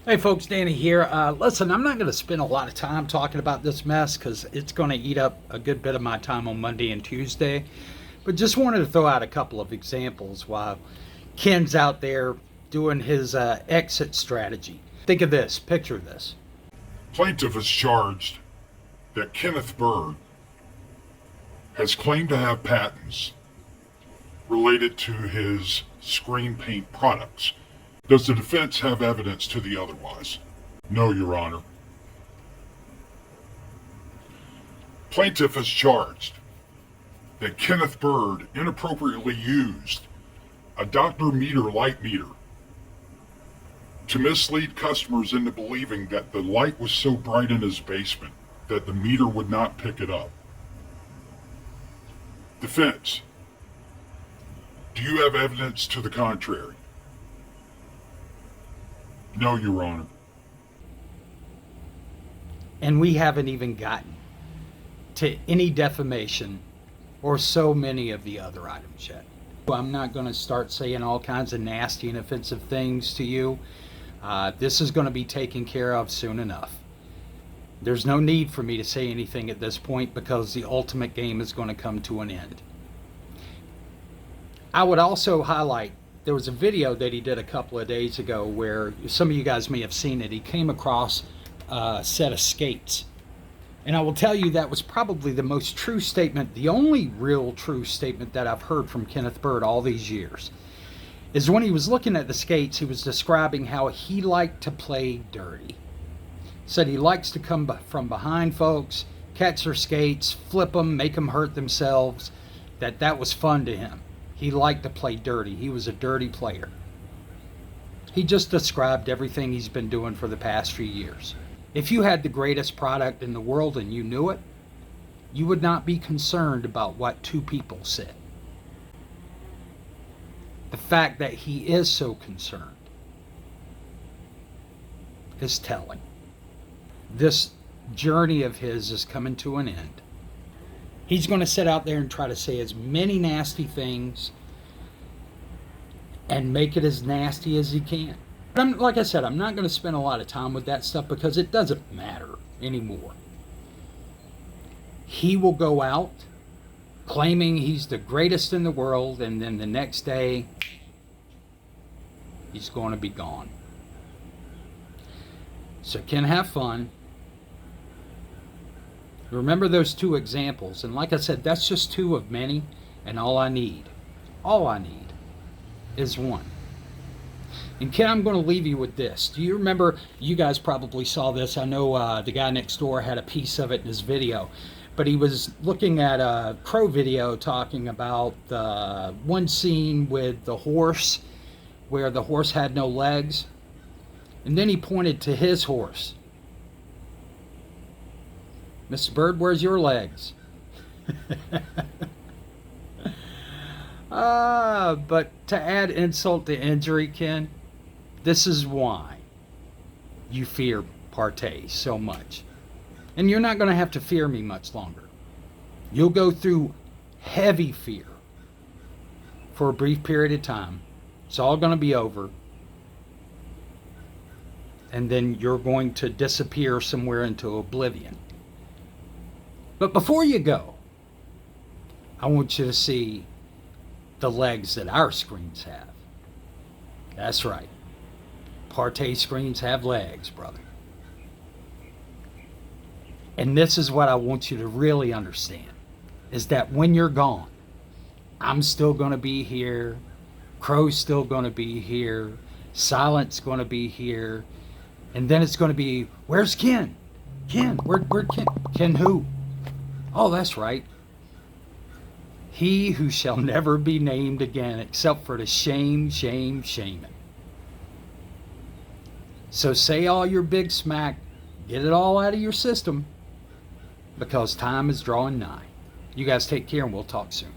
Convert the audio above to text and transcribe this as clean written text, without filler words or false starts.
Hey folks, Danny here. Listen, I'm not going to spend a lot of time talking about this mess because it's going to eat up a good bit of my time on Monday and Tuesday. But just wanted to throw out a couple of examples while Ken's out there doing his exit strategy. Think of this, picture this. Plaintiff is charged that Kenneth Bird has claimed to have patents related to his screen paint products. Does the defense have evidence to the otherwise? No, Your Honor. Plaintiff is charged that Kenneth Bird inappropriately used a Dr. Meter light meter to mislead customers into believing that the light was so bright in his basement that the meter would not pick it up. Defense, do you have evidence to the contrary? No, Your Honor. And we haven't even gotten to any defamation or so many of the other items yet. I'm not going to start saying all kinds of nasty and offensive things to you. This is going to be taken care of soon enough. There's no need for me to say anything at this point because the ultimate game is going to come to an end. I would also highlight, there was a video that he did a couple of days ago where some of you guys may have seen it. He came across a set of skates. And I will tell you that was probably the most true statement, the only real true statement that I've heard from Kenneth Bird all these years, is when he was looking at the skates, he was describing how he liked to play dirty. Said he likes to come from behind folks, catch their skates, flip them, make them hurt themselves, that was fun to him. He liked to play dirty. He was a dirty player. He just described everything he's been doing for the past few years. If you had the greatest product in the world and you knew it, you would not be concerned about what two people said. The fact that he is so concerned is telling. This journey of his is coming to an end. He's going to sit out there and try to say as many nasty things and make it as nasty as he can. But like I said, I'm not going to spend a lot of time with that stuff because it doesn't matter anymore. He will go out claiming he's the greatest in the world, and then the next day, he's going to be gone. So Ken, have fun. Remember those two examples, and like I said, that's just two of many, and all I need is one. And Ken, I'm going to leave you with this. Do you remember, you guys probably saw this, I know the guy next door had a piece of it in his video, but he was looking at a Crow video talking about the one scene with the horse, where the horse had no legs, and then he pointed to his horse. Mr. Bird, where's your legs? But to add insult to injury, Ken, this is why you fear Partey so much. And you're not going to have to fear me much longer. You'll go through heavy fear for a brief period of time. It's all going to be over. And then you're going to disappear somewhere into oblivion. But before you go, I want you to see the legs that our screens have. That's right. Partey screens have legs, brother. And this is what I want you to really understand, is that when you're gone, I'm still going to be here, Crow's still going to be here, Silent's going to be here, and then it's going to be, where's Ken? Ken, where Ken? Ken who? Oh, that's right. He who shall never be named again except for to shame it. So say all your big smack, get it all out of your system, because time is drawing nigh. You guys take care and we'll talk soon.